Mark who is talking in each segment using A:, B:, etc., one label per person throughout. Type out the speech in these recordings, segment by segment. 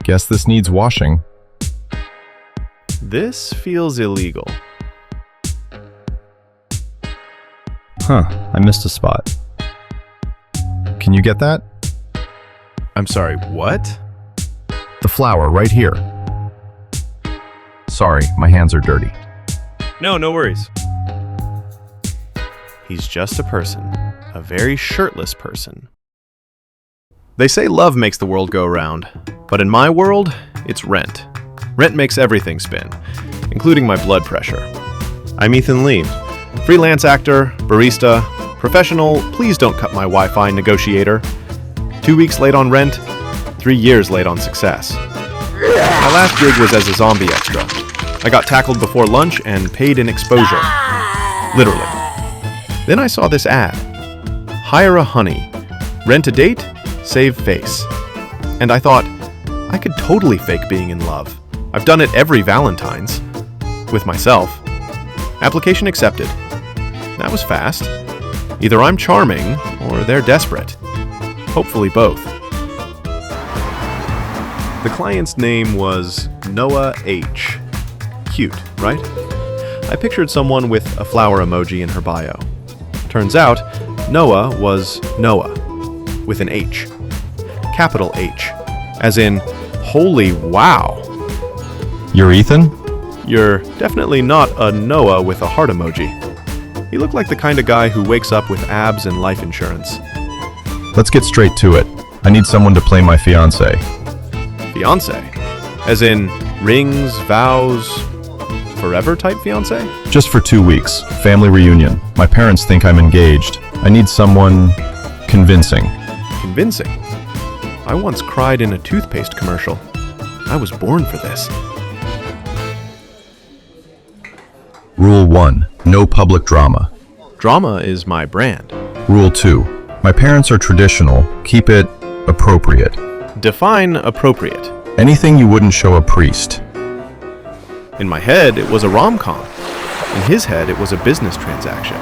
A: Guess this needs washing.
B: This feels illegal.
A: Huh, I missed a spot. Can you get that?
B: I'm sorry, what?
A: The flower right here. Sorry, my hands are dirty.
B: No worries. He's just a person, a very shirtless person. They say love makes the world go round, but in my world, it's rent. Rent makes everything spin, including my blood pressure. I'm Ethan Lee, freelance actor, barista, professional, please don't cut my Wi-Fi negotiator. 2 weeks late on rent, 3 years late on success. My last gig was as a zombie extra. I got tackled before lunch and paid in exposure. Literally. Then I saw this ad. Hire a honey. Rent a date, save face. And I thought, I could totally fake being in love. I've done it every Valentine's. With myself. Application accepted. That was fast. Either I'm charming, or they're desperate. Hopefully both. The client's name was Noah H. Cute, right? I pictured someone with a flower emoji in her bio. Turns out, Noah was Noah, with an H. Capital H, as in, holy wow.
A: You're Ethan?
B: You're definitely not a Noah with a heart emoji. You look like the kind of guy who wakes up with abs and life insurance.
A: Let's get straight to it. I need someone to play my fiancé.
B: Fiancé? As in, rings, vows, forever type fiancé?
A: Just for 2 weeks. Family reunion. My parents think I'm engaged. I need someone convincing.
B: Convincing? I once cried in a toothpaste commercial. I was born for this.
A: Rule 1. No public drama.
B: Drama is my brand.
A: Rule 2. My parents are traditional. Keep it appropriate.
B: Define appropriate.
A: Anything you wouldn't show a priest.
B: In my head, it was a rom-com. In his head, it was a business transaction.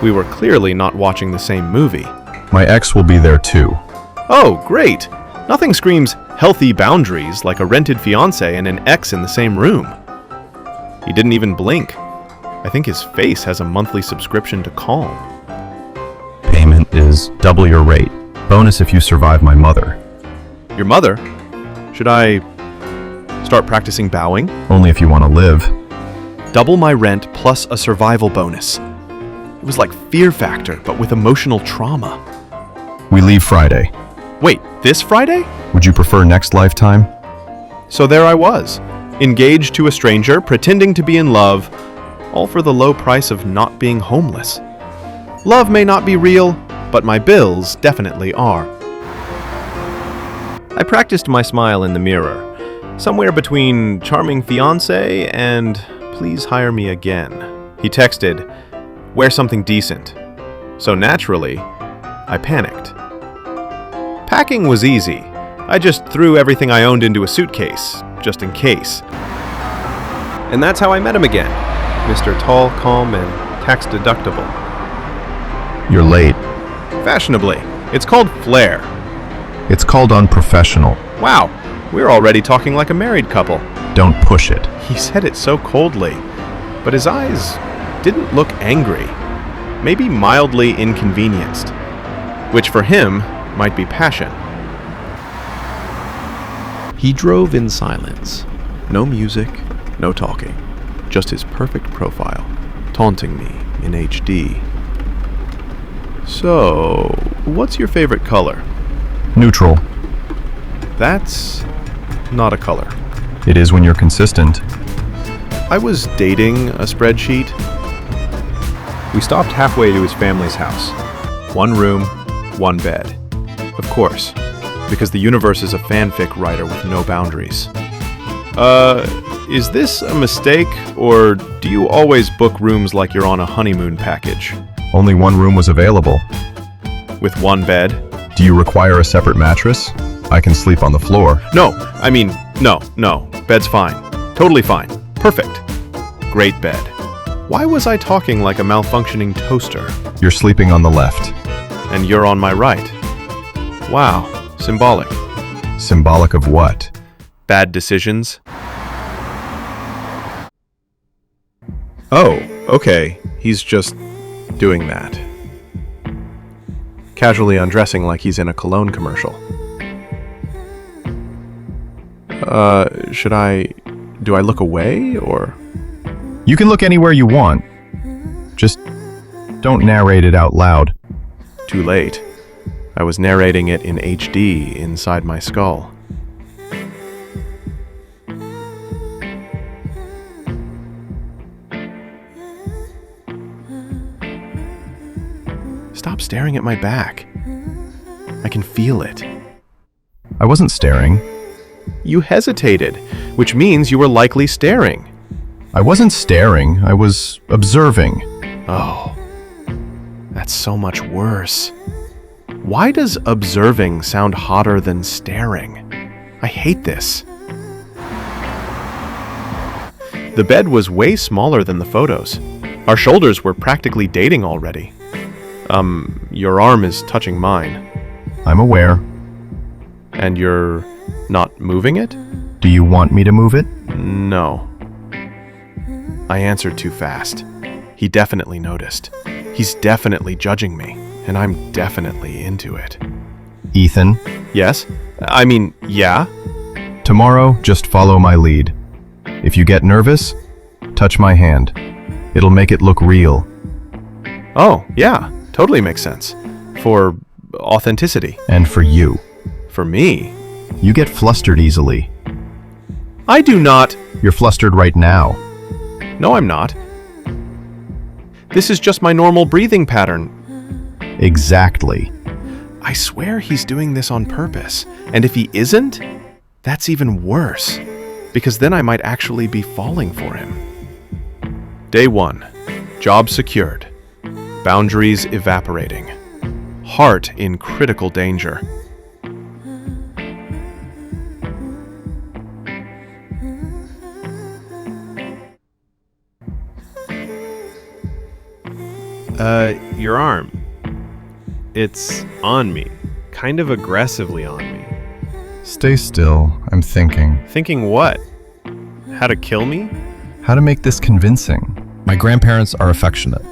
B: We were clearly not watching the same movie.
A: My ex will be there too.
B: Oh, great! Nothing screams healthy boundaries like a rented fiancé and an ex in the same room. He didn't even blink. I think his face has a monthly subscription to Calm.
A: Payment is double your rate. Bonus if you survive my mother.
B: Your mother? Should I start practicing bowing?
A: Only if you want to live.
B: Double my rent plus a survival bonus. It was like Fear Factor, but with emotional trauma.
A: We leave Friday.
B: Wait, this Friday?
A: Would you prefer next lifetime?
B: So there I was, engaged to a stranger, pretending to be in love, all for the low price of not being homeless. Love may not be real, but my bills definitely are. I practiced my smile in the mirror, somewhere between charming fiancé and please hire me again. He texted, wear something decent. So naturally, I panicked. Packing was easy. I just threw everything I owned into a suitcase, just in case. And that's how I met him again, Mr. Tall, Calm, and Tax Deductible.
A: You're late.
B: Fashionably. It's called flair.
A: It's called unprofessional.
B: Wow, we're already talking like a married couple.
A: Don't push it.
B: He said it so coldly, but his eyes didn't look angry. Maybe mildly inconvenienced, which for him might be passion. He drove in silence. No music, no talking. Just his perfect profile, taunting me in HD. So, what's your favorite color?
A: Neutral.
B: That's not a color.
A: It is when you're consistent.
B: I was dating a spreadsheet. We stopped halfway to his family's house. 1 room, 1 bed. Of course, because the universe is a fanfic writer with no boundaries. Is this a mistake, or do you always book rooms like you're on a honeymoon package?
A: Only 1 room was available.
B: With 1 bed?
A: Do you require a separate mattress? I can sleep on the floor.
B: No. Bed's fine. Totally fine. Perfect. Great bed. Why was I talking like a malfunctioning toaster?
A: You're sleeping on the left.
B: And you're on my right. Wow. Symbolic.
A: Symbolic of what?
B: bad decisions. Oh, okay. He's just doing that. Casually undressing like he's in a cologne commercial. Do I look away, or?
A: You can look anywhere you want. Just don't narrate it out loud.
B: Too late. I was narrating it in HD inside my skull. Stop staring at my back. I can feel it.
A: I wasn't staring.
B: You hesitated, which means you were likely staring.
A: I wasn't staring. I was observing.
B: Oh, that's so much worse. Why does observing sound hotter than staring? I hate this. The bed was way smaller than the photos. Our shoulders were practically dating already. Your arm is touching mine.
A: I'm aware.
B: And you're not moving it?
A: Do you want me to move it?
B: No. I answered too fast. He definitely noticed. He's definitely judging me, and I'm definitely into it.
A: Ethan,
B: Yes? Yeah?
A: tomorrow just follow my lead. If you get nervous, touch my hand. It'll make it look real.
B: Oh, yeah. Totally makes sense. For authenticity.
A: And for you.
B: For me.
A: You get flustered easily.
B: I do not.
A: You're flustered right now.
B: No, I'm not. This is just my normal breathing pattern.
A: Exactly.
B: I swear he's doing this on purpose. And if he isn't, that's even worse. Because then I might actually be falling for him. Day 1. Job secured. Boundaries evaporating. Heart in critical danger. Your arm. It's on me. Kind of aggressively on me.
A: Stay still. I'm thinking.
B: Thinking what? How to kill me?
A: How to make this convincing. My grandparents are affectionate.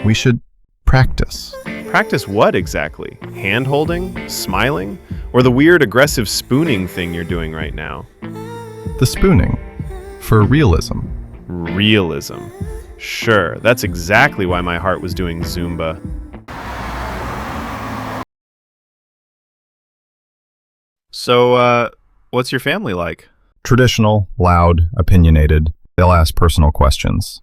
A: We should practice.
B: Practice what exactly? Hand-holding? Smiling? Or the weird aggressive spooning thing you're doing right now?
A: The spooning. For realism.
B: Realism. Sure, that's exactly why my heart was doing Zumba. So, what's your family like?
A: Traditional, loud, opinionated. They'll ask personal questions.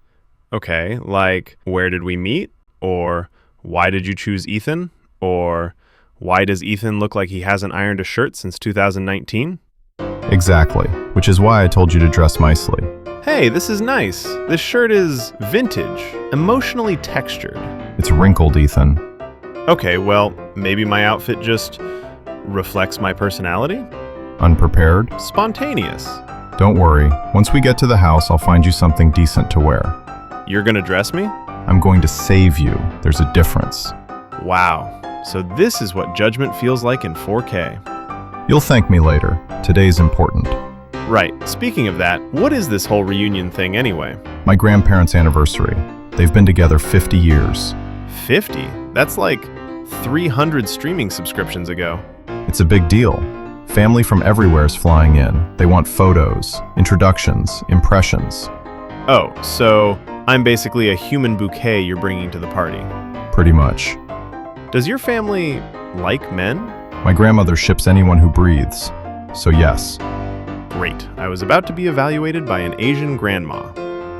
B: Okay, like, where did we meet? Or, why did you choose Ethan? Or, why does Ethan look like he hasn't ironed a shirt since 2019?
A: Exactly, which is why I told you to dress nicely.
B: Hey, this is nice. This shirt is vintage, emotionally textured.
A: It's wrinkled, Ethan.
B: Okay, well, maybe my outfit just reflects my personality?
A: Unprepared?
B: Spontaneous.
A: Don't worry. Once we get to the house, I'll find you something decent to wear.
B: You're gonna dress me?
A: I'm going to save you. There's a difference.
B: Wow. So this is what judgment feels like in 4K.
A: You'll thank me later. Today's important.
B: Right. Speaking of that, what is this whole reunion thing anyway?
A: My grandparents' anniversary. They've been together 50 years.
B: 50? That's like 300 streaming subscriptions ago.
A: It's a big deal. Family from everywhere is flying in. They want photos, introductions, impressions.
B: Oh, so I'm basically a human bouquet you're bringing to the party.
A: Pretty much.
B: Does your family like men?
A: My grandmother ships anyone who breathes. So yes.
B: Great. I was about to be evaluated by an Asian grandma.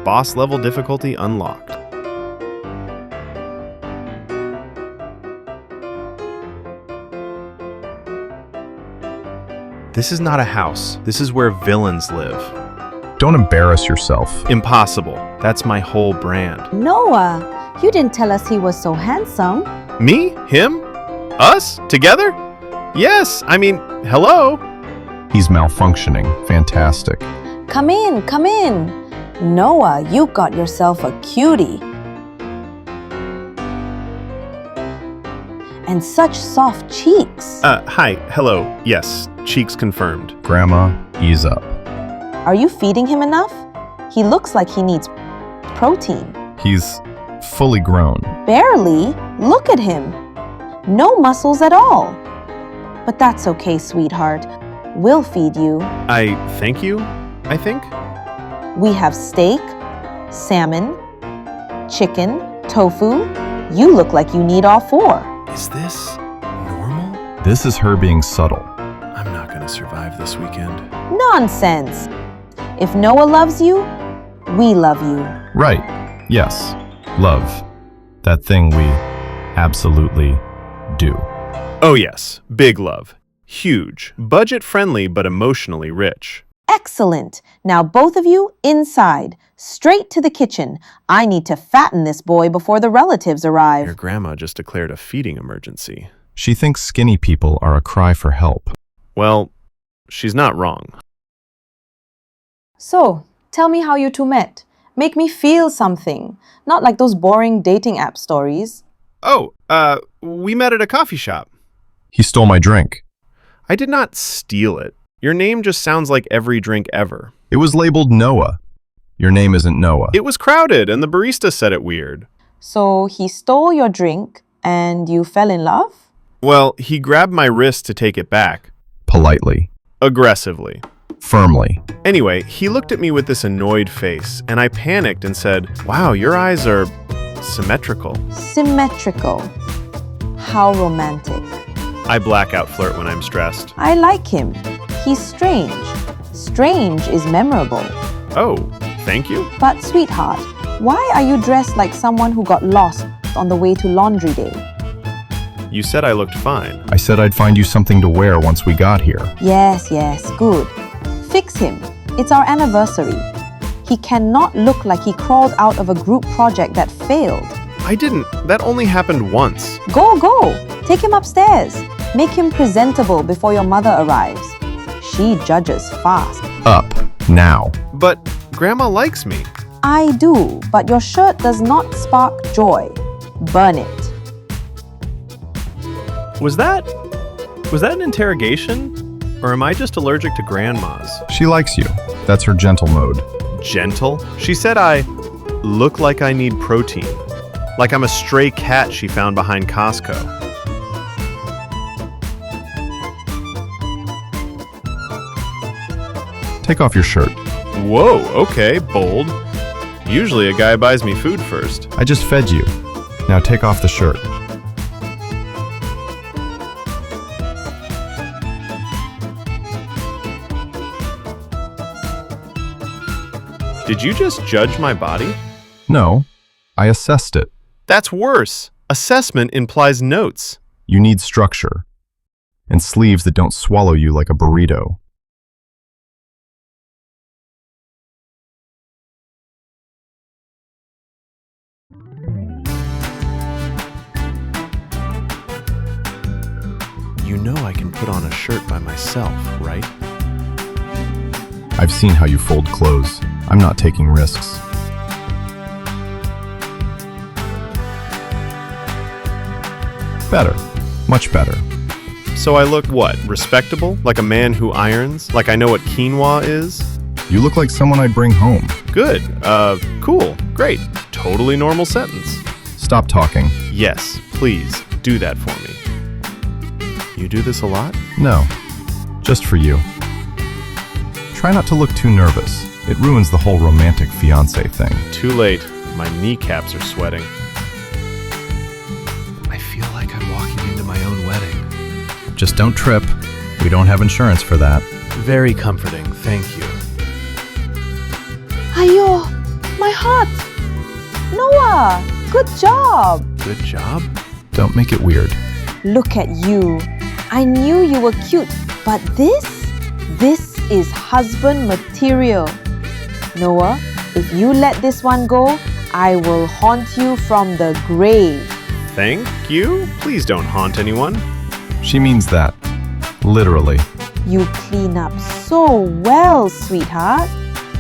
B: Boss level difficulty unlocked. This is not a house. This is where villains live.
A: Don't embarrass yourself.
B: Impossible. That's my whole brand.
C: Noah, you didn't tell us he was so handsome.
B: Me? Him? Us? Together? Yes. Hello?
A: He's malfunctioning. Fantastic.
C: Come in, come in. Noah, you got yourself a cutie. And such soft cheeks.
B: Hi. Hello. Yes. cheeks confirmed.
A: Grandma, ease up.
C: Are you feeding him enough? He looks like he needs protein.
A: He's fully grown.
C: Barely. Look at him. No muscles at all. But that's okay, sweetheart. We'll feed you.
B: I thank you, I think.
C: We have steak, salmon, chicken, tofu. You look like you need all four.
B: Is this normal?
A: This is her being subtle.
B: I'm not gonna survive this weekend.
C: Nonsense. If Noah loves you, we love you.
A: Right. Yes. Love. That thing we absolutely do.
B: Oh yes, big love. Huge. Budget-friendly but emotionally rich.
C: Excellent. Now both of you inside. Straight to the kitchen. I need to fatten this boy before the relatives arrive.
B: Your grandma just declared a feeding emergency.
A: She thinks skinny people are a cry for help.
B: Well, she's not wrong.
C: So, tell me how you two met. Make me feel something. Not like those boring dating app stories.
B: Oh, we met at a coffee shop.
A: He stole my drink.
B: I did not steal it. Your name just sounds like every drink ever.
A: It was labeled Noah. Your name isn't Noah.
B: It was crowded and the barista said it weird.
C: So, he stole your drink and you fell in love?
B: Well, he grabbed my wrist to take it back.
A: Politely.
B: Aggressively.
A: Firmly.
B: Anyway, he looked at me with this annoyed face, and I panicked and said, "Wow, your eyes are symmetrical."
C: Symmetrical. How romantic.
B: I blackout flirt when I'm stressed.
C: I like him. He's strange. Strange is memorable.
B: Oh, thank you?
C: But sweetheart, why are you dressed like someone who got lost on the way to laundry day?
B: You said I looked fine.
A: I said I'd find you something to wear once we got here.
C: Yes, good. Fix him. It's our anniversary. He cannot look like he crawled out of a group project that failed.
B: I didn't. That only happened once.
C: Go. Take him upstairs. Make him presentable before your mother arrives. She judges fast.
A: Up. Now.
B: But Grandma likes me.
C: I do, but your shirt does not spark joy. Burn it.
B: Was that an interrogation? Or am I just allergic to grandmas?
A: She likes you. That's her gentle mode.
B: Gentle? She said I look like I need protein. Like I'm a stray cat she found behind Costco.
A: Take off your shirt.
B: Whoa, okay, bold. Usually a guy buys me food first.
A: I just fed you. Now take off the shirt.
B: Did you just judge my body?
A: No, I assessed it.
B: That's worse. Assessment implies notes.
A: You need structure. And sleeves that don't swallow you like a burrito.
B: You know I can put on a shirt by myself, right?
A: I've seen how you fold clothes. I'm not taking risks. Better. Much better.
B: So I look what? Respectable? Like a man who irons? Like I know what quinoa is?
A: You look like someone I'd bring home.
B: Good. Cool. Great. Totally normal sentence.
A: Stop talking.
B: Yes, please, do that for me. You do this a lot?
A: No. Just for you. Try not to look too nervous. It ruins the whole romantic fiancé thing.
B: Too late. My kneecaps are sweating. I feel like I'm walking into my own wedding.
A: Just don't trip. We don't have insurance for that.
B: Very comforting, thank you.
C: Ayo, my heart. Noah, good job.
B: Good job?
A: Don't make it weird.
C: Look at you. I knew you were cute, but this is husband material. Noah, if you let this one go, I will haunt you from the grave.
B: Thank you? Please don't haunt anyone.
A: She means that. Literally.
C: You clean up so well, sweetheart.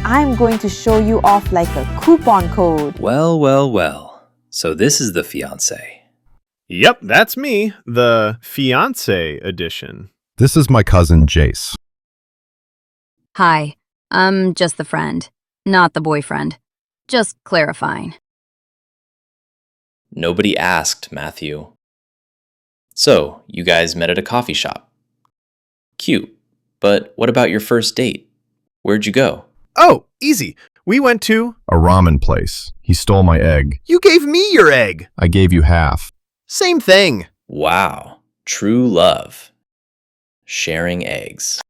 C: I'm going to show you off like a coupon code.
D: Well. So this is the fiancé.
B: Yep, that's me. The Fiancé edition.
A: This is my cousin Jace.
E: Hi, I'm just the friend, not the boyfriend. Just clarifying.
D: Nobody asked, Matthew. So, you guys met at a coffee shop. Cute. But what about your first date? Where'd you go?
B: Oh, easy. We went to...
A: A ramen place. He stole my egg.
B: You gave me your egg.
A: I gave you half.
B: Same thing.
D: Wow. True love. Sharing eggs.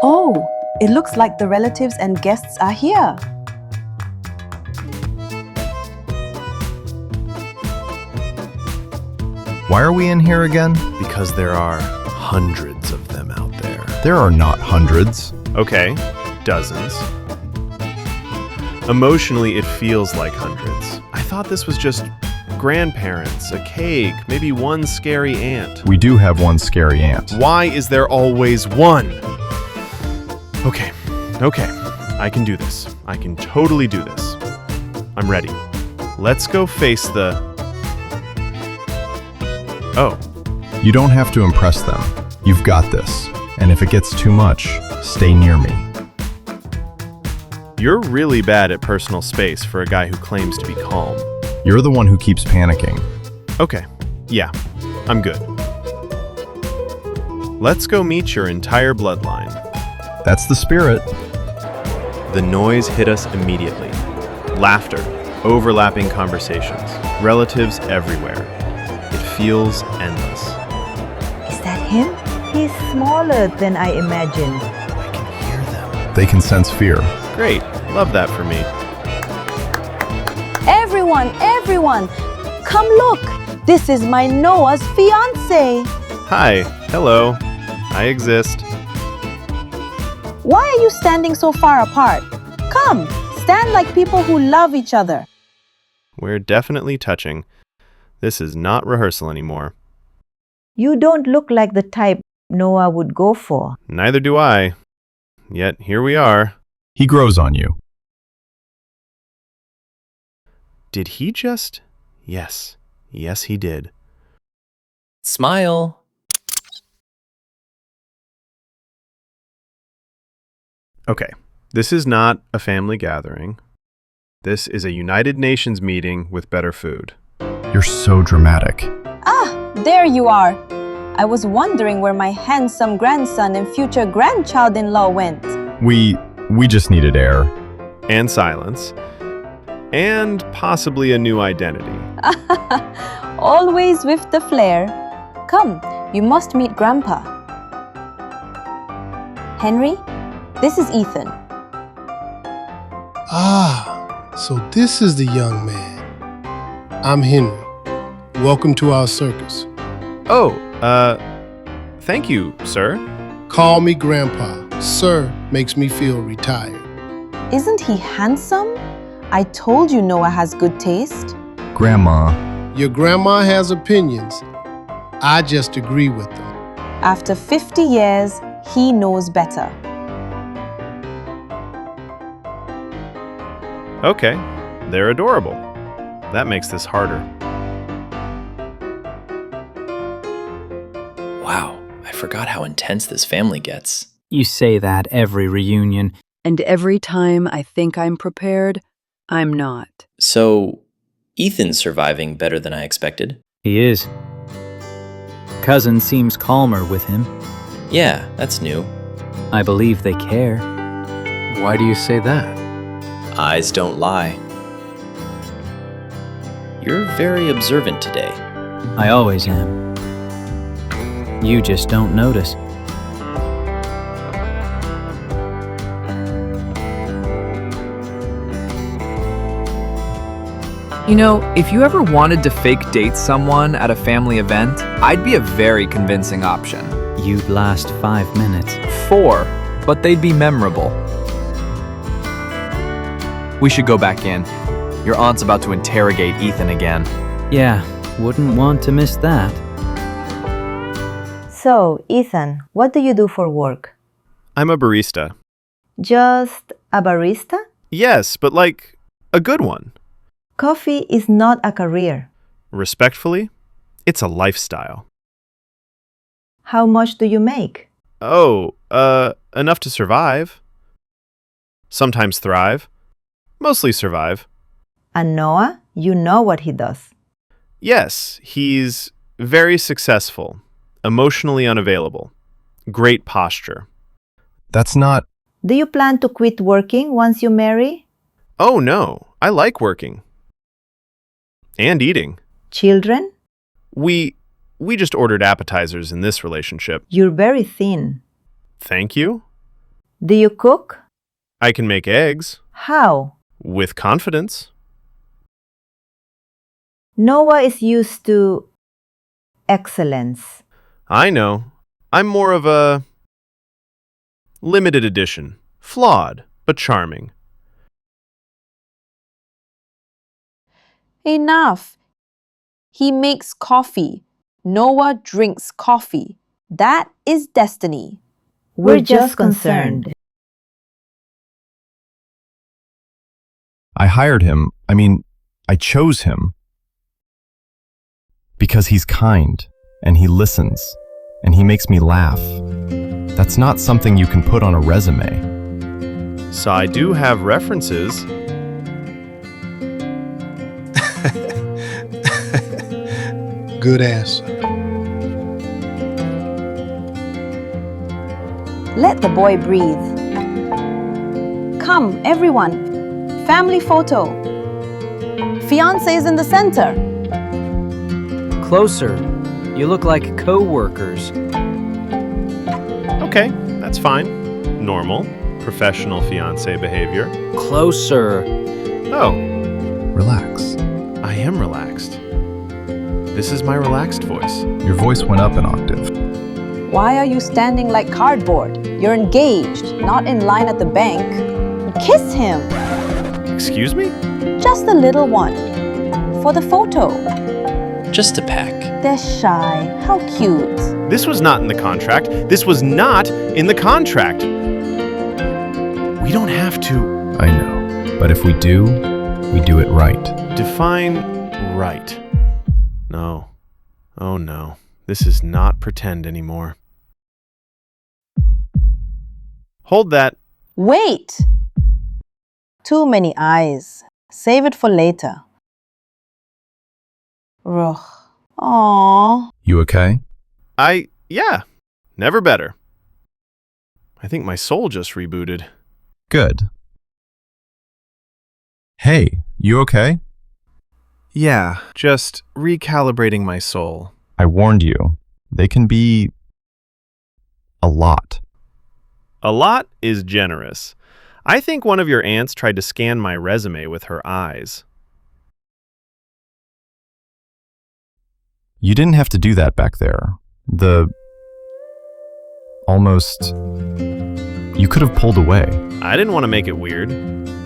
C: Oh, it looks like the relatives and guests are here.
A: Why are we in here again?
B: Because there are hundreds of them out there.
A: There are not hundreds.
B: Okay, dozens. Emotionally, it feels like hundreds. I thought this was just grandparents, a cake, maybe one scary aunt.
A: We do have one scary aunt.
B: Why is there always one? Okay, I can do this. I can totally do this. I'm ready. Let's go face the... Oh.
A: You don't have to impress them. You've got this. And if it gets too much, stay near me.
B: You're really bad at personal space for a guy who claims to be calm.
A: You're the one who keeps panicking.
B: Okay, yeah, I'm good. Let's go meet your entire bloodline.
A: That's the spirit.
B: The noise hit us immediately. Laughter, overlapping conversations, relatives everywhere. It feels endless.
F: Is that him? He's smaller than I imagined.
B: I can hear them.
A: They can sense fear.
B: Great, love that for me.
C: Everyone, come look. This is my Noah's fiancé.
B: Hi, hello, I exist.
C: Why are you standing so far apart? Come, stand like people who love each other.
B: We're definitely touching. This is not rehearsal anymore.
F: You don't look like the type Noah would go for.
B: Neither do I. Yet here we are.
A: He grows on you.
B: Did he just? Yes, he did.
D: Smile.
B: Okay, this is not a family gathering. This is a United Nations meeting with better food.
A: You're so dramatic.
C: Ah, there you are. I was wondering where my handsome grandson and future grandchild-in-law went.
A: We just needed air.
B: And silence. And possibly a new identity.
C: Always with the flair. Come, you must meet Grandpa. Henry, this is Ethan.
G: Ah, so this is the young man. I'm Henry. Welcome to our circus.
B: Oh, thank you, sir.
G: Call me Grandpa. Sir makes me feel retired.
C: Isn't he handsome? I told you Noah has good taste.
A: Grandma.
G: Your grandma has opinions. I just agree with them.
C: After 50 years, he knows better.
B: Okay, they're adorable. That makes this harder.
D: Wow, I forgot how intense this family gets.
H: You say that every reunion.
I: And every time I think I'm prepared, I'm not.
D: So, Ethan's surviving better than I expected.
H: He is. Cousin seems calmer with him.
D: Yeah, that's new.
H: I believe they care.
J: Why do you say that?
D: Eyes don't lie. You're very observant today.
H: I always am. You just don't notice.
J: You know, if you ever wanted to fake date someone at a family event, I'd be a very convincing option.
H: You'd last 5 minutes.
J: 4, but they'd be memorable. We should go back in. Your aunt's about to interrogate Ethan again.
H: Yeah, wouldn't want to miss that.
F: So, Ethan, what do you do for work?
B: I'm a barista.
F: Just a barista?
B: Yes, but like a good one.
F: Coffee is not a career.
B: Respectfully, it's a lifestyle.
F: How much do you make?
B: Oh, enough to survive. Sometimes thrive. Mostly survive.
F: And Noah, you know what he does.
B: Yes, he's very successful, emotionally unavailable, great posture.
A: That's not...
F: Do you plan to quit working once you marry?
B: Oh no, I like working. And eating.
F: Children?
B: We just ordered appetizers in this relationship.
F: You're very thin.
B: Thank you.
F: Do you cook?
B: I can make eggs.
F: How?
B: With confidence.
F: Noah is used to excellence.
B: I know. I'm more of a limited edition. Flawed, but charming.
C: Enough. He makes coffee. Noah drinks coffee. That is destiny.
F: We're just concerned.
A: I hired him. I chose him. Because he's kind, and he listens, and he makes me laugh. That's not something you can put on a resume.
B: So I do have references.
G: Good answer.
C: Let the boy breathe. Come, everyone. Family photo. Fiancé is in the center.
H: Closer. You look like co-workers.
B: Okay, that's fine. Normal, professional fiancé behavior.
H: Closer.
B: Oh,
A: Relax.
B: I am relaxed. This is my relaxed voice.
A: Your voice went up an octave.
C: Why are you standing like cardboard? You're engaged, not in line at the bank. Kiss him.
B: Excuse me?
C: Just a little one. For the photo.
D: Just a peck.
C: They're shy. How cute.
B: This was not in the contract. This was not in the contract. We don't have to
A: I know. But if we do it right.
B: define right. No. Oh no. This is not pretend anymore. Hold that.
C: Wait! Too many eyes. Save it for later. Ugh. Aww.
A: You okay?
B: Yeah. Never better. I think my soul just rebooted.
A: Good. Hey, you okay?
B: Yeah, just recalibrating my soul.
A: I warned you. They can be... a lot.
B: A lot is generous. I think one of your aunts tried to scan my resume with her eyes.
A: You didn't have to do that back there. Almost... You could have pulled away.
B: I didn't want to make it weird.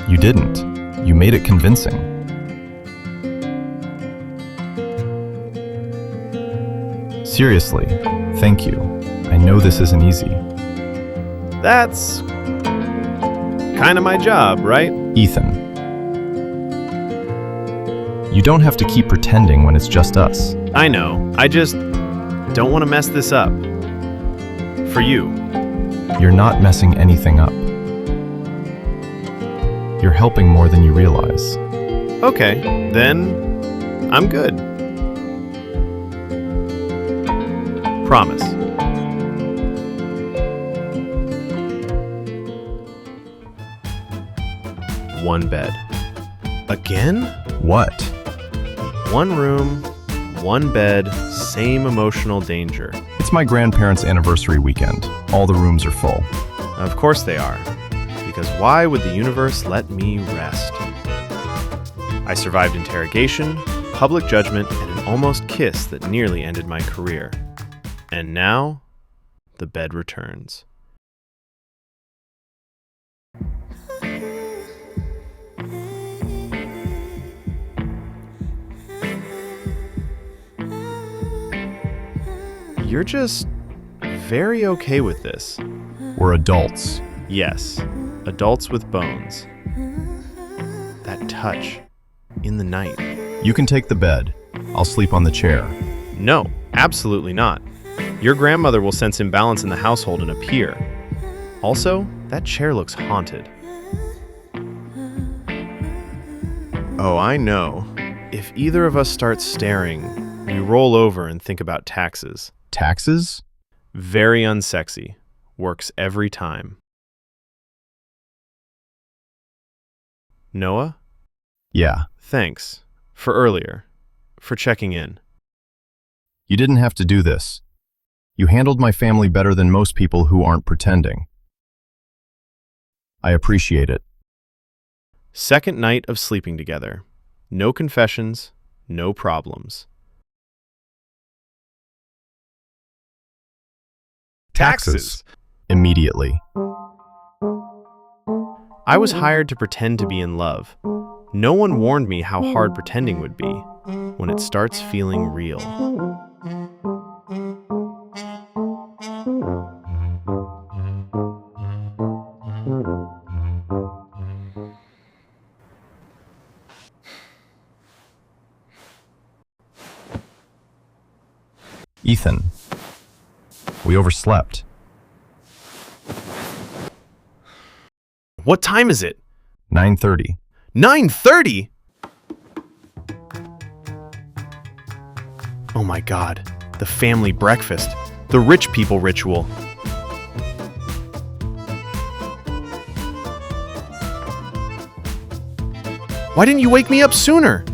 A: You didn't. You made it convincing. Seriously, thank you. I know this isn't easy.
B: That's kind of my job, right?
A: Ethan. You don't have to keep pretending when it's just us.
B: I know. I just don't want to mess this up. For you.
A: You're not messing anything up. You're helping more than you realize.
B: Okay, then I'm good. Promise. One bed. Again?
A: What?
B: One room, one bed, same emotional danger.
A: It's my grandparents' anniversary weekend. All the rooms are full.
B: Of course they are. Because why would the universe let me rest? I survived interrogation, public judgment, and an almost kiss that nearly ended my career. And now, the bed returns. You're just very okay with this.
A: We're adults.
B: Yes, adults with bones. That touch in the night.
A: You can take the bed. I'll sleep on the chair.
B: No, absolutely not. Your grandmother will sense imbalance in the household and appear. Also, that chair looks haunted. Oh, I know. If either of us starts staring, we roll over and think about taxes.
A: Taxes?
B: Very unsexy. Works every time. Noah?
A: Yeah.
B: Thanks. For earlier. For checking in.
A: You didn't have to do this. You handled my family better than most people who aren't pretending. I appreciate it.
B: Second night of sleeping together. No confessions, no problems.
A: Taxes. Immediately.
B: I was hired to pretend to be in love. No one warned me how hard pretending would be when it starts feeling real.
A: Ethan, we overslept.
B: What time is it?
A: 9:30.
B: 9:30? Oh my God, the family breakfast, the rich people ritual. Why didn't you wake me up sooner?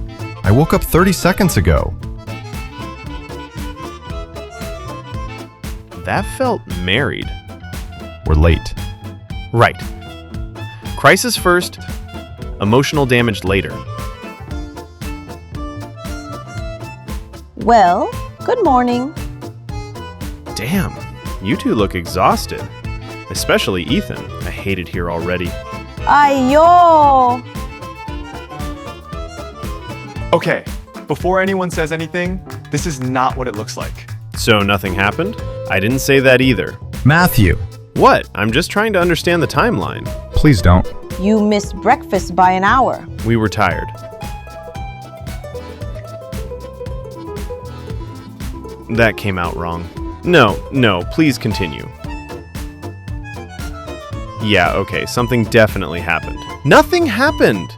A: I woke up 30 seconds ago.
B: That felt married.
A: We're late.
B: Right. Crisis first, emotional damage later.
C: Well, good morning.
B: Damn, you two look exhausted. Especially Ethan. I hate it here already.
C: Ayo!
K: Okay, before anyone says anything, this is not what it looks like.
B: So nothing happened? I didn't say that either.
A: Matthew!
B: What? I'm just trying to understand the timeline.
A: Please don't.
C: You missed breakfast by an hour.
B: We were tired. That came out wrong. No, please continue. Yeah, okay, something definitely happened. Nothing happened!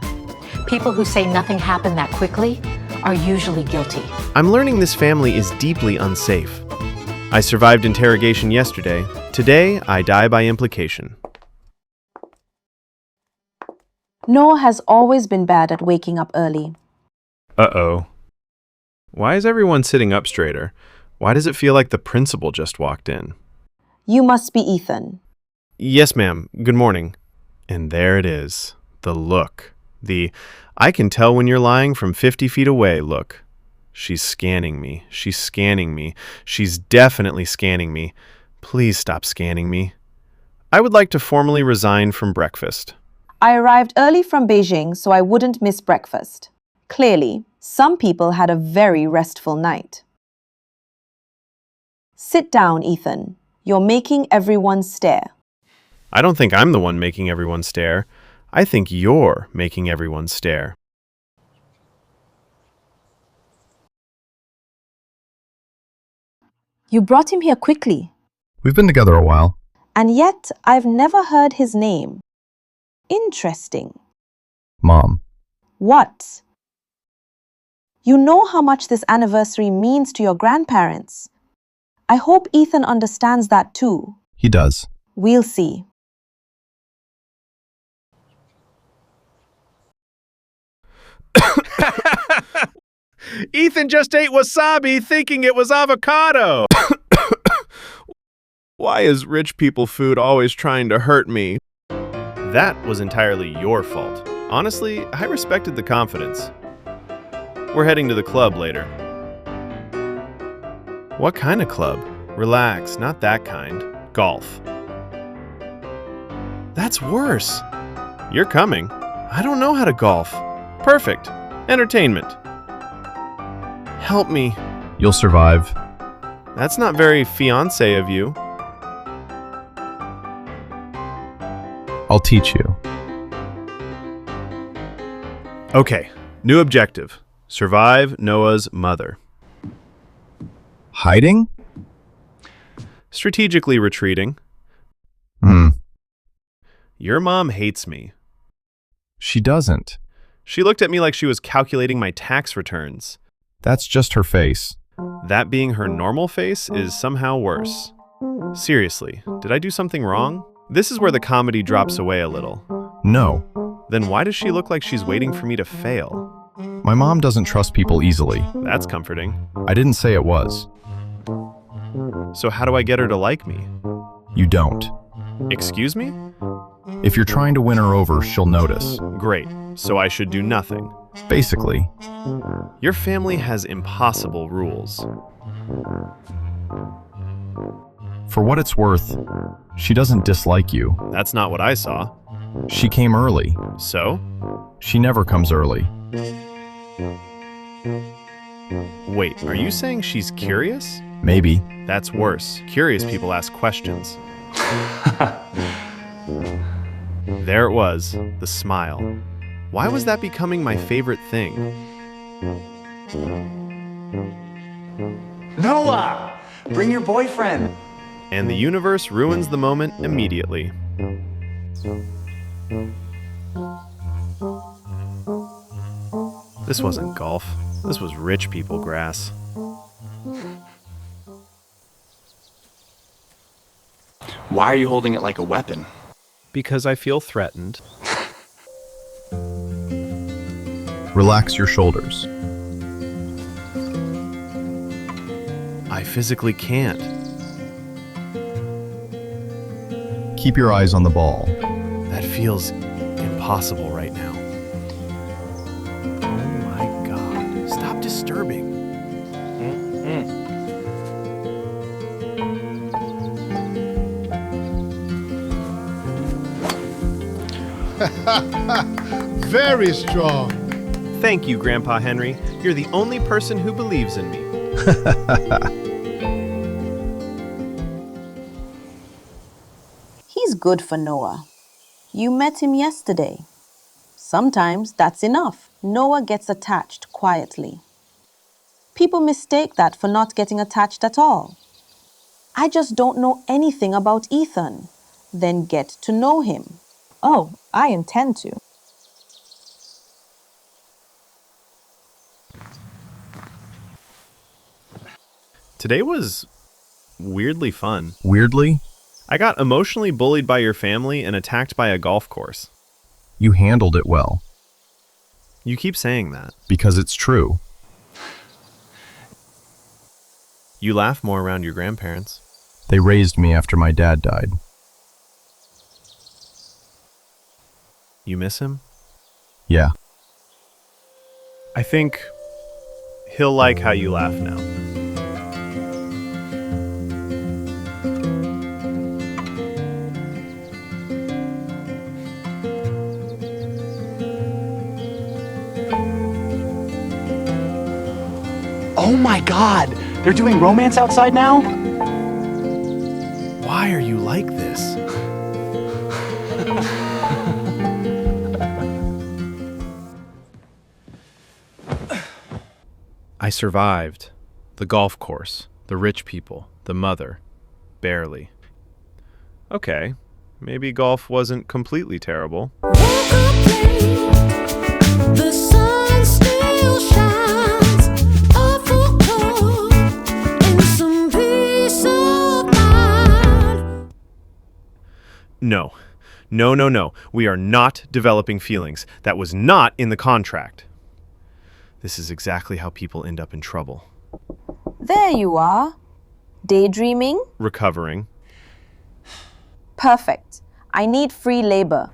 L: People who say nothing happened that quickly are usually guilty.
B: I'm learning this family is deeply unsafe. I survived interrogation yesterday. Today, I die by implication.
C: Noah has always been bad at waking up early.
B: Uh-oh. Why is everyone sitting up straighter? Why does it feel like the principal just walked in?
C: You must be Ethan.
B: Yes, ma'am. Good morning. And there it is. The look. The I can tell when you're lying from 50 feet away look. She's scanning me. She's scanning me. She's definitely scanning me. Please stop scanning me. I would like to formally resign from breakfast.
C: I arrived early from Beijing so I wouldn't miss breakfast. Clearly, some people had a very restful night. Sit down, Ethan. You're making everyone stare.
B: I don't think I'm the one making everyone stare. I think you're making everyone stare.
C: You brought him here quickly.
A: We've been together a while.
C: And yet, I've never heard his name. Interesting.
A: Mom.
C: What? You know how much this anniversary means to your grandparents. I hope Ethan understands that too.
A: He does.
C: We'll see.
B: Ethan just ate wasabi thinking it was avocado. Why is rich people food always trying to hurt me? That was entirely your fault. Honestly, I respected the confidence. We're heading to the club later. What kind of club? Relax, not that kind. Golf. That's worse. You're coming. I don't know how to golf. Perfect. Entertainment. Help me.
A: You'll survive.
B: That's not very fiancé of you.
A: I'll teach you.
B: Okay, new objective. Survive Noah's mother.
A: Hiding?
B: Strategically retreating. Your mom hates me.
A: She doesn't.
B: She looked at me like she was calculating my tax returns.
A: That's just her face.
B: That being her normal face is somehow worse. Seriously, did I do something wrong? This is where the comedy drops away a little.
A: No.
B: Then why does she look like she's waiting for me to fail?
A: My mom doesn't trust people easily.
B: That's comforting.
A: I didn't say it was.
B: So how do I get her to like me?
A: You don't.
B: Excuse me?
A: If you're trying to win her over, she'll notice.
B: Great. So I should do nothing.
A: Basically.
B: Your family has impossible rules.
A: For what it's worth, she doesn't dislike you.
B: That's not what I saw.
A: She came early.
B: So?
A: She never comes early.
B: Wait, are you saying she's curious?
A: Maybe.
B: That's worse. Curious people ask questions. There it was, the smile. Why was that becoming my favorite thing?
M: Noah! Bring your boyfriend!
B: And the universe ruins the moment immediately. This wasn't golf. This was rich people grass.
M: Why are you holding it like a weapon?
B: Because I feel threatened.
A: Relax your shoulders.
B: I physically can't.
A: Keep your eyes on the ball.
B: That feels impossible right now. Oh my God. Stop disturbing.
G: Very strong.
B: Thank you, Grandpa Henry. You're the only person who believes in me.
C: He's good for Noah. You met him yesterday. Sometimes that's enough. Noah gets attached quietly. People mistake that for not getting attached at all. I just don't know anything about Ethan. Then get to know him.
F: Oh, I intend to.
B: Today was weirdly fun.
A: Weirdly?
B: I got emotionally bullied by your family and attacked by a golf course.
A: You handled it well.
B: You keep saying that.
A: Because it's true.
B: You laugh more around your grandparents.
A: They raised me after my dad died.
B: You miss him?
A: Yeah.
B: I think he'll like how you laugh now.
M: Oh my God! They're doing romance outside now?
B: Why are you like this? I survived. The golf course, the rich people, the mother. Barely. Okay, maybe golf wasn't completely terrible.
N: The sun still shines, awful cold, and some peace of mind.
B: No. No. We are not developing feelings. That was not in the contract. This is exactly how people end up in trouble.
C: There you are. Daydreaming?
B: Recovering.
C: Perfect. I need free labor.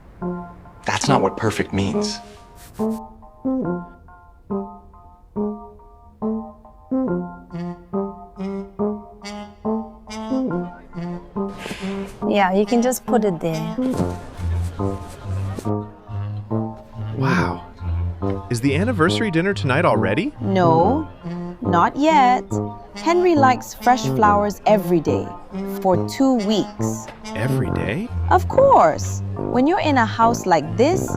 M: That's not what perfect means.
F: Yeah, you can just put it there.
B: Wow. Is the anniversary dinner tonight already?
C: No, not yet. Henry likes fresh flowers every day for 2 weeks.
B: Every day?
C: Of course. When you're in a house like this,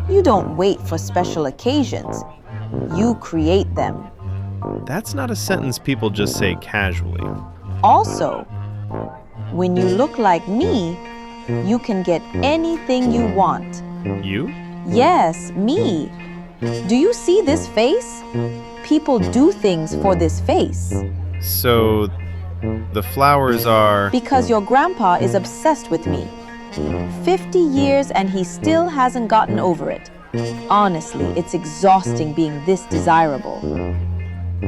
C: you don't wait for special occasions. You create them.
B: That's not a sentence people just say casually.
C: Also, When you look like me, you can get anything you want.
B: You?
C: Yes, me. Do you see this face? People do things for this face.
B: So, the flowers are...
C: Because your grandpa is obsessed with me. 50 years and he still hasn't gotten over it. Honestly, it's exhausting being this desirable.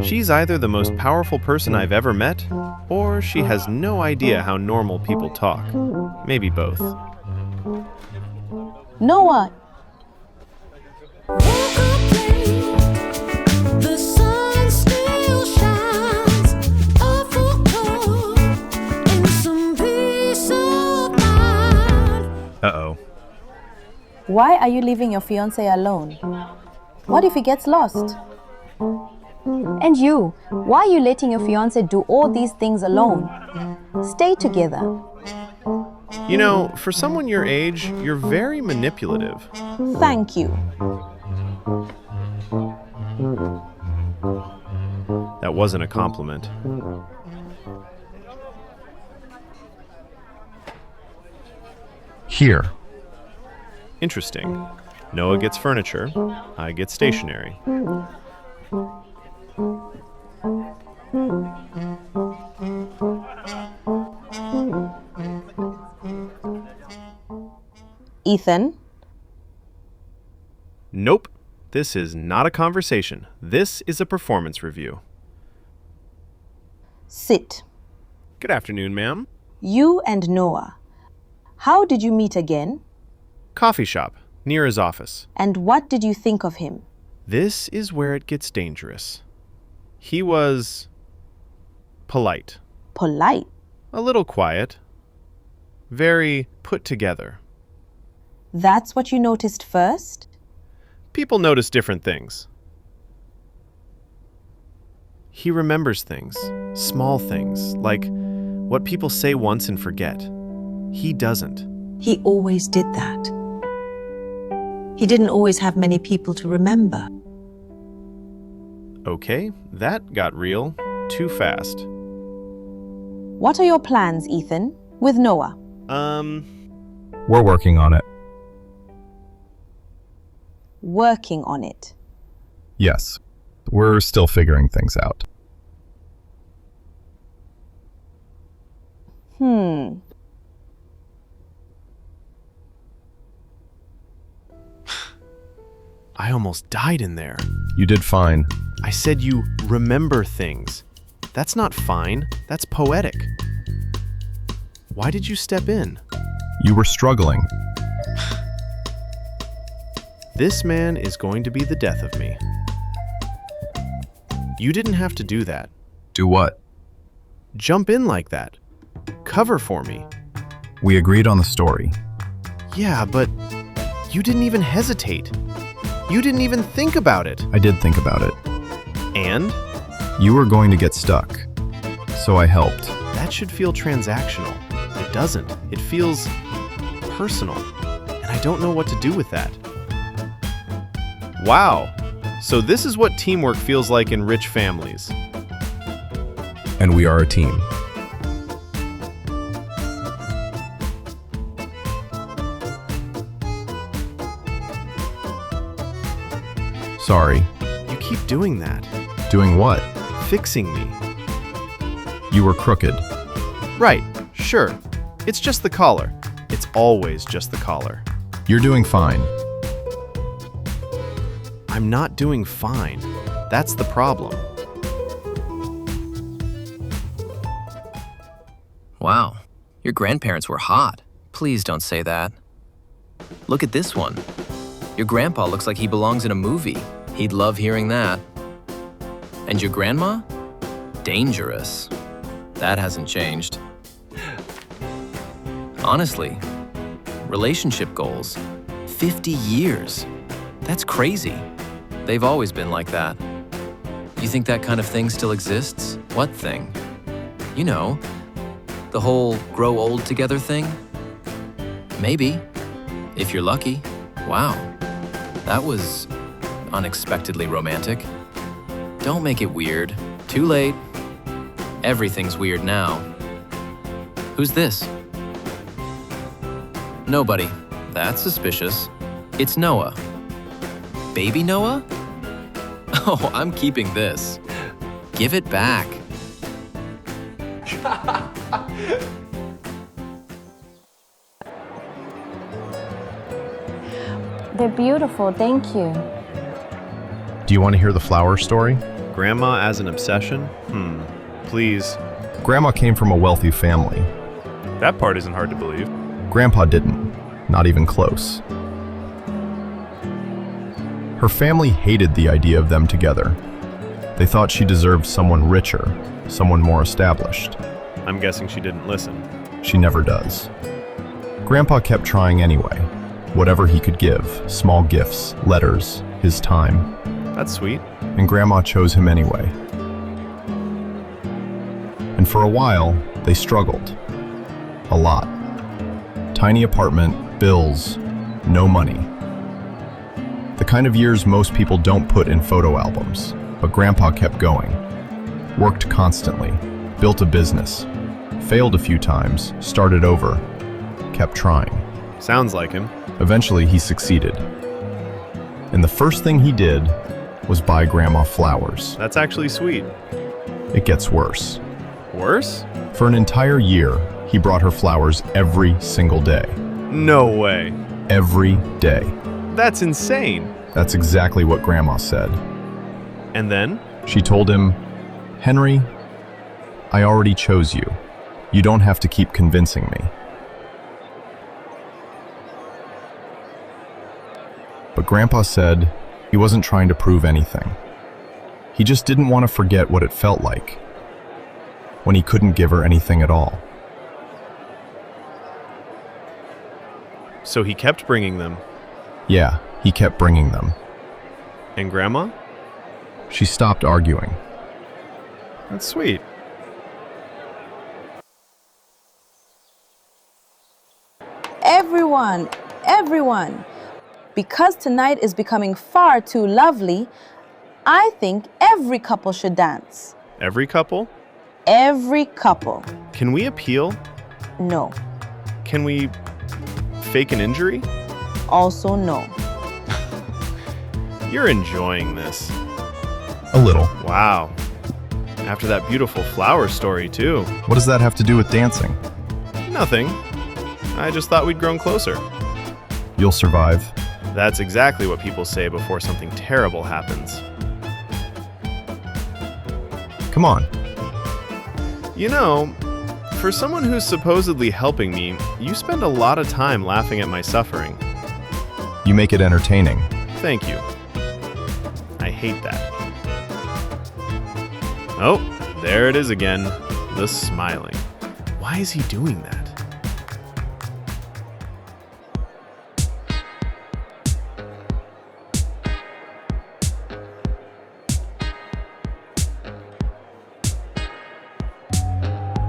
B: She's either the most powerful person I've ever met, or she has no idea how normal people talk. Maybe both.
C: Noah,
N: The sun still shines, awful cold, and some peace of mind.
B: Uh-oh.
C: why are you leaving your fiancé alone? What if he gets lost?
O: And you, why are you letting your fiancé do all these things alone? Stay together.
B: You know, for someone your age, you're very manipulative.
C: Thank you.
B: That wasn't a compliment.
A: Here.
B: Interesting. Noah gets furniture, I get stationery.
C: Ethan?
B: Nope. This is not a conversation. This is a performance review.
C: Sit.
B: Good afternoon, ma'am.
C: You and Noah. How did you meet again?
B: Coffee shop, near his office.
C: And what did you think of him?
B: This is where it gets dangerous. He was polite.
C: Polite?
B: A little quiet. Very put together.
C: That's what you noticed first?
B: People notice different things. He remembers things, small things, like what people say once and forget. He doesn't.
P: He always did that. He didn't always have many people to remember.
B: Okay, that got real too fast.
C: What are your plans, Ethan, with Noah?
A: We're working on it.
C: Working on it.
A: Yes. We're still figuring things out.
B: I almost died in there.
A: You did fine.
B: I said you remember things. That's not fine. That's poetic. Why did you step in?
A: You were struggling.
B: This man is going to be the death of me. You didn't have to do that.
A: Do what?
B: Jump in like that. Cover for me.
A: We agreed on the story.
B: Yeah, but you didn't even hesitate. You didn't even think about it.
A: I did think about it.
B: And?
A: You were going to get stuck, so I helped.
B: That should feel transactional. It doesn't. It feels personal. And I don't know what to do with that. Wow. So this is what teamwork feels like in rich families.
A: And we are a team. Sorry.
B: You keep doing that.
A: Doing what?
B: Fixing me.
A: You were crooked.
B: Right, sure. It's just the collar. It's always just the collar.
A: You're doing fine.
B: I'm not doing fine. That's the problem.
Q: Wow, your grandparents were hot. Please don't say that. Look at this one. Your grandpa looks like he belongs in a movie. He'd love hearing that. And your grandma? Dangerous. That hasn't changed. Honestly, relationship goals. 50 years. That's crazy. They've always been like that. You think that kind of thing still exists? What thing? You know, the whole grow old together thing? Maybe, if you're lucky. Wow, that was unexpectedly romantic. Don't make it weird. Too late. Everything's weird now. Who's this? Nobody. That's suspicious. It's Noah. Baby Noah? Oh, I'm keeping this. Give it back.
O: They're beautiful, thank you.
A: Do you want to hear the flower story?
B: Grandma as an obsession? Please.
A: Grandma came from a wealthy family.
K: That part isn't hard to believe.
A: Grandpa didn't, not even close. Her family hated the idea of them together. They thought she deserved someone richer, someone more established.
B: I'm guessing she didn't listen.
A: She never does. Grandpa kept trying anyway. Whatever he could give, small gifts, letters, his time.
B: That's sweet.
A: And Grandma chose him anyway. And for a while, they struggled. A lot. Tiny apartment, bills, no money. The kind of years most people don't put in photo albums, but Grandpa kept going. Worked constantly, built a business, failed a few times, started over, kept trying.
B: Sounds like him.
A: Eventually, he succeeded. And the first thing he did was buy Grandma flowers.
B: That's actually sweet.
A: It gets worse.
B: Worse?
A: For an entire year, he brought her flowers every single day.
B: No way.
A: Every day.
B: That's insane.
A: That's exactly what Grandma said.
B: And then?
A: She told him, "Henry, I already chose you. You don't have to keep convincing me." But Grandpa said he wasn't trying to prove anything. He just didn't want to forget what it felt like when he couldn't give her anything at all.
B: So he kept bringing them.
A: Yeah, he kept bringing them.
B: And Grandma?
A: She stopped arguing.
B: That's sweet.
C: Everyone, because tonight is becoming far too lovely, I think every couple should dance.
B: Every couple?
C: Every couple.
B: Can we appeal?
C: No.
B: Can we fake an injury?
C: Also no.
B: You're enjoying this.
A: A little.
B: Wow. After that beautiful flower story, too.
A: What does that have to do with dancing?
B: Nothing. I just thought we'd grown closer.
A: You'll survive.
B: That's exactly what people say before something terrible happens.
A: Come on.
B: You know, for someone who's supposedly helping me, you spend a lot of time laughing at my suffering.
A: You make it entertaining.
B: Thank you. I hate that. Oh, there it is again. The smiling. Why is he doing that?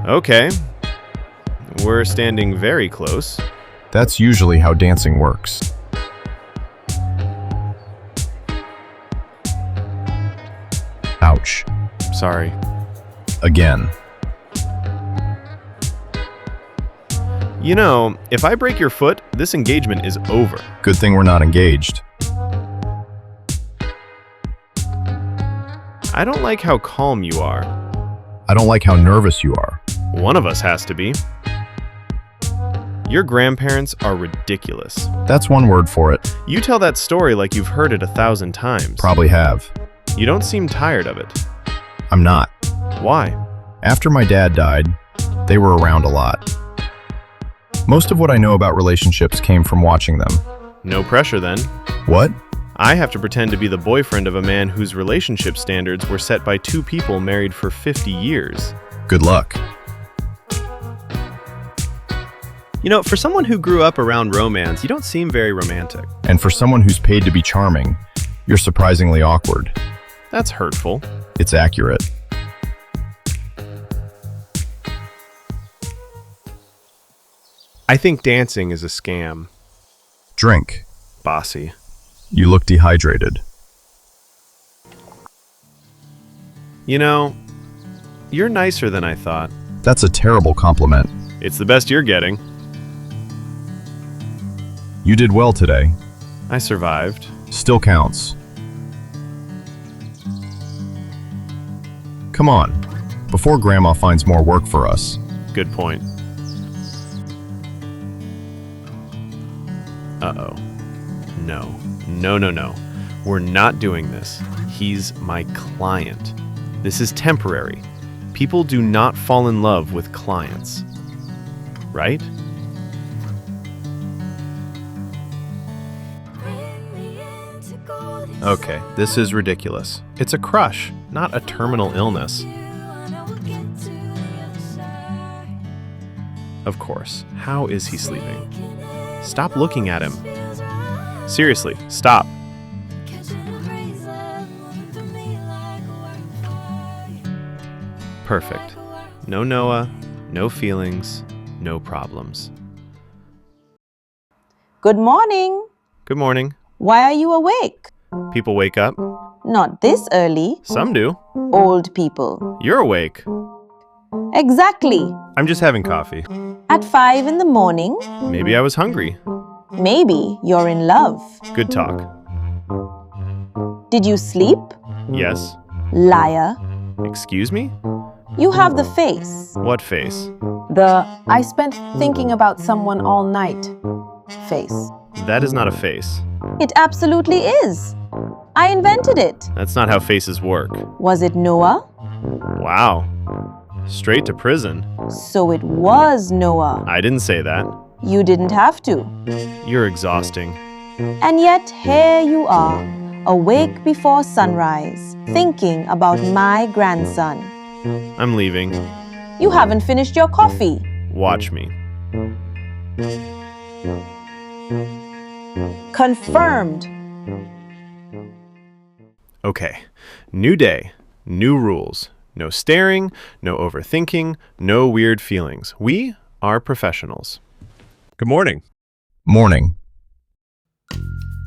B: Okay. We're standing very close.
A: That's usually how dancing works. Ouch.
B: Sorry.
A: Again.
B: You know, if I break your foot, this engagement is over.
A: Good thing we're not engaged.
B: I don't like how calm you are.
A: I don't like how nervous you are.
B: One of us has to be. Your grandparents are ridiculous.
A: That's one word for it.
B: You tell that story like you've heard it 1,000 times.
A: Probably have.
B: You don't seem tired of it.
A: I'm not.
B: Why?
A: After my dad died, they were around a lot. Most of what I know about relationships came from watching them.
B: No pressure then.
A: What?
B: I have to pretend to be the boyfriend of a man whose relationship standards were set by two people married for 50 years.
A: Good luck.
R: You know, for someone who grew up around romance, you don't seem very romantic.
A: And for someone who's paid to be charming, you're surprisingly awkward.
B: That's hurtful.
A: It's accurate.
B: I think dancing is a scam.
A: Drink.
B: Bossy.
A: You look dehydrated.
B: You know, you're nicer than I thought.
A: That's a terrible compliment.
B: It's the best you're getting.
A: You did well today.
B: I survived.
A: Still counts. Come on, before Grandma finds more work for us.
B: Good point. Uh-oh. No. No, no, no. We're not doing this. He's my client. This is temporary. People do not fall in love with clients. Right? Okay, this is ridiculous. It's a crush, not a terminal illness. Of course. How is he sleeping? Stop looking at him. Seriously, stop. Perfect. No Noah, no feelings, no problems.
C: Good morning.
B: Good morning.
C: Why are you awake?
B: People wake up.
C: Not this early.
B: Some do.
C: Old people.
B: You're awake.
C: Exactly.
B: I'm just having coffee.
C: At 5 in the morning.
B: Maybe I was hungry.
C: Maybe you're in love.
B: Good talk.
C: Did you sleep?
B: Yes.
C: Liar.
B: Excuse me?
C: You have the face.
B: What face?
C: The I spent thinking about someone all night face.
B: That is not a face.
C: It absolutely is. I invented it.
B: That's not how faces work.
C: Was it Noah?
B: Wow. Straight to prison.
C: So it was Noah.
B: I didn't say that.
C: You didn't have to.
B: You're exhausting.
C: And yet here you are, awake before sunrise, thinking about my grandson.
B: I'm leaving.
C: You haven't finished your coffee.
B: Watch me.
C: Confirmed.
B: Okay. New day. New rules. No staring, no overthinking, no weird feelings. We are professionals. Good morning.
A: Morning.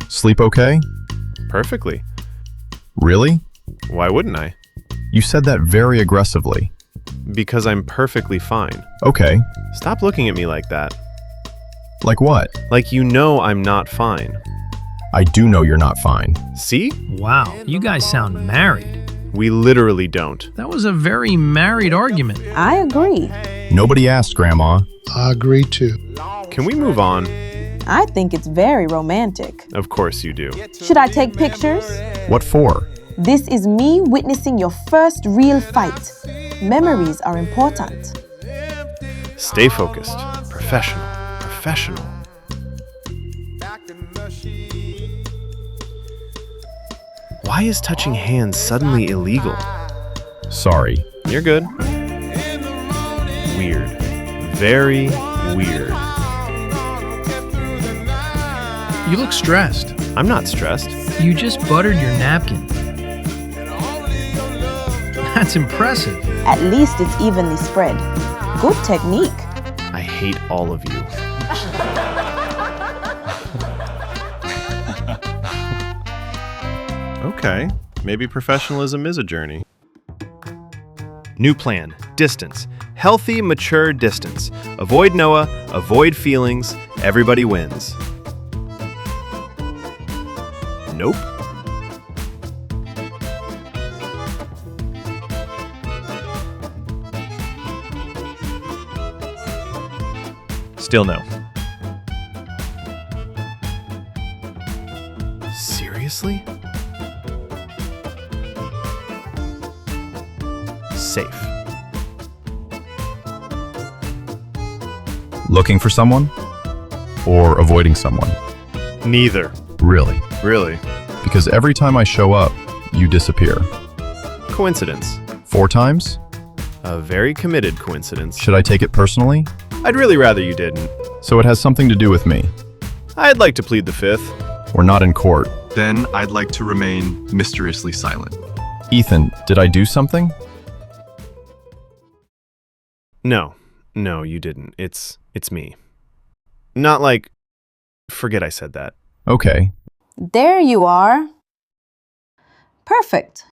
A: Sleep okay?
B: Perfectly.
A: Really?
B: Why wouldn't I?
A: You said that very aggressively.
B: Because I'm perfectly fine.
A: Okay.
B: Stop looking at me like that.
A: Like what?
B: Like you know I'm not fine.
A: I do know you're not fine.
B: See?
S: Wow, you guys sound married.
B: We literally don't.
S: That was a very married argument.
C: I agree.
A: Nobody asked, Grandma.
G: I agree too.
B: Can we move on?
C: I think it's very romantic.
B: Of course you do.
C: Should I take pictures?
A: What for?
C: This is me witnessing your first real fight. Memories are important.
B: Stay focused. Professional. Professional. Why is touching hands suddenly illegal?
A: Sorry.
B: You're good. Weird. Very weird.
S: You look stressed.
B: I'm not stressed.
S: You just buttered your napkin. That's impressive.
C: At least it's evenly spread. Good technique.
B: I hate all of you. Okay, maybe professionalism is a journey. New plan, distance. Healthy, mature distance. Avoid Noah, avoid feelings, everybody wins. Nope.
R: Still no.
B: Seriously? Safe.
A: Looking for someone? Or avoiding someone?
B: Neither.
A: Really?
B: Really?
A: Because every time I show up, you disappear.
B: Coincidence.
A: 4 times?
B: A very committed coincidence.
A: Should I take it personally?
B: I'd really rather you didn't.
A: So it has something to do with me.
B: I'd like to plead the 5th.
A: We're not in court.
T: Then I'd like to remain mysteriously silent.
A: Ethan, did I do something?
B: No, you didn't. It's me. Not like, forget I said that.
A: Okay.
C: There you are. Perfect.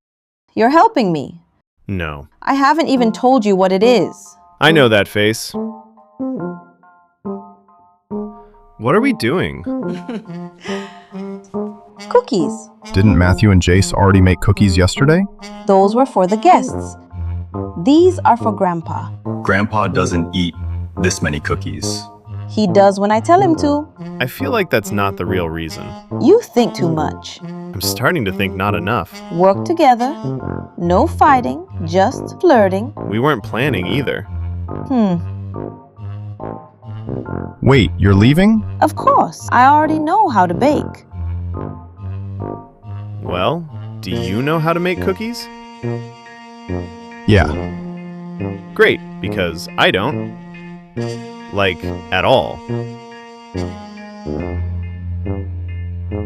C: You're helping me.
B: No.
C: I haven't even told you what it is.
B: I know that face. What are we doing?
C: Cookies.
A: Didn't Matthew and Jace already make cookies yesterday?
C: Those were for the guests. These are for Grandpa.
T: Grandpa doesn't eat this many cookies.
C: He does when I tell him to.
B: I feel like that's not the real reason.
C: You think too much.
B: I'm starting to think not enough.
C: Work together. No fighting, just flirting.
B: We weren't planning either.
A: Wait, you're leaving?
C: Of course. I already know how to bake.
B: Well, do you know how to make cookies?
A: Yeah.
B: Great, because I don't. Like, at all.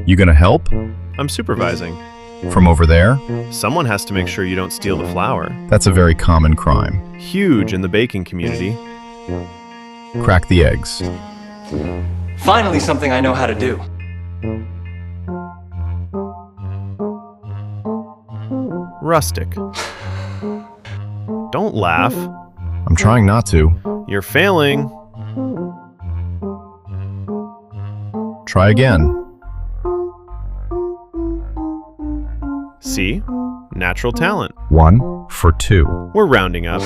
A: You gonna help?
B: I'm supervising.
A: From over there?
B: Someone has to make sure you don't steal the flour.
A: That's a very common crime.
B: Huge in the baking community.
A: Crack the eggs.
M: Finally, something I know how to do.
B: Rustic. Don't laugh.
A: I'm trying not to.
B: You're failing.
A: Try again.
B: See? Natural talent.
A: 1 for 2.
B: We're rounding up.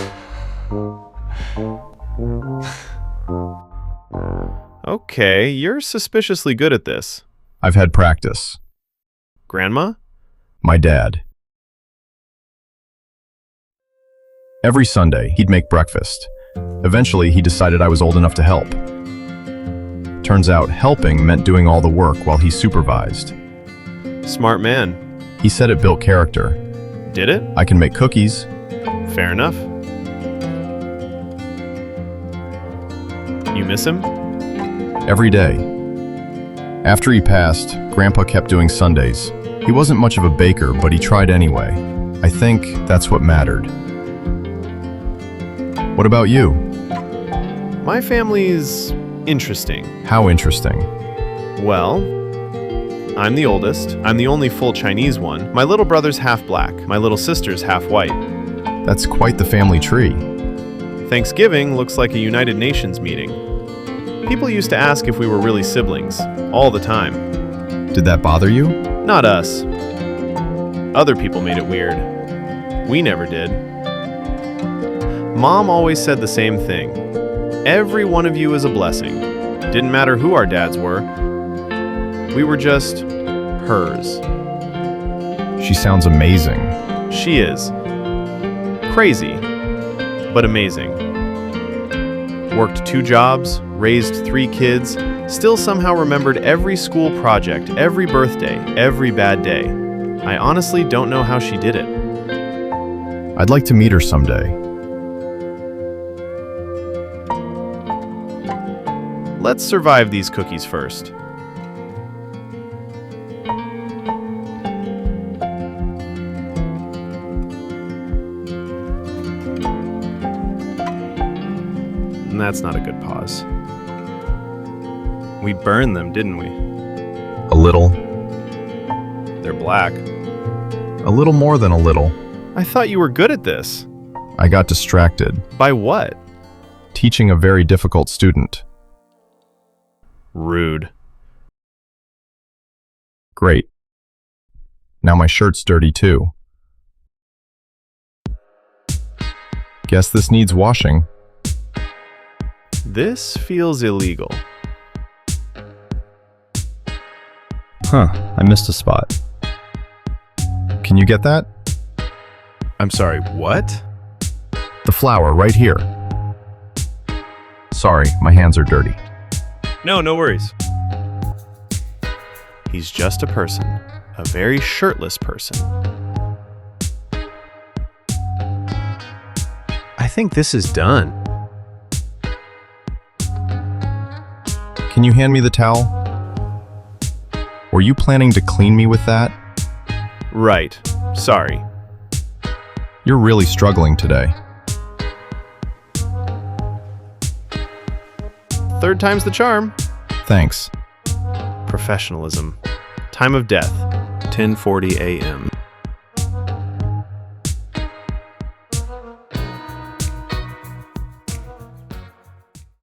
B: Okay, you're suspiciously good at this.
A: I've had practice.
B: Grandma?
A: My dad. Every Sunday, he'd make breakfast. Eventually, he decided I was old enough to help. Turns out, helping meant doing all the work while he supervised.
B: Smart man.
A: He said it built character.
B: Did it?
A: I can make cookies.
B: Fair enough. You miss him?
A: Every day. After he passed, Grandpa kept doing Sundays. He wasn't much of a baker, but he tried anyway. I think that's what mattered. What about you?
B: My family's interesting.
A: How interesting?
B: Well, I'm the oldest. I'm the only full Chinese one. My little brother's half black. My little sister's half white.
A: That's quite the family tree.
B: Thanksgiving looks like a United Nations meeting. People used to ask if we were really siblings, all the time.
A: Did that bother you?
B: Not us. Other people made it weird. We never did. Mom always said the same thing. Every one of you is a blessing. Didn't matter who our dads were. We were just hers.
A: She sounds amazing.
B: She is. Crazy, but amazing. Worked 2 jobs, raised 3 kids, still somehow remembered every school project, every birthday, every bad day. I honestly don't know how she did it.
A: I'd like to meet her someday.
B: Let's survive these cookies first. And that's not a good pause. We burned them, didn't we?
A: A little.
B: They're black.
A: A little more than a little.
B: I thought you were good at this.
A: I got distracted.
B: By what?
A: Teaching a very difficult student.
B: Rude.
A: Great. Now my shirt's dirty too. Guess this needs washing.
B: This feels illegal.
A: Huh, I missed a spot. Can you get that?
B: I'm sorry, what?
A: The flour right here. Sorry, my hands are dirty.
B: No worries. He's just a person. A very shirtless person. I think this is done.
A: Can you hand me the towel? Were you planning to clean me with that?
B: Right. Sorry.
A: You're really struggling today.
B: 3rd time's the charm.
A: Thanks.
B: Professionalism. Time of death, 10:40 a.m.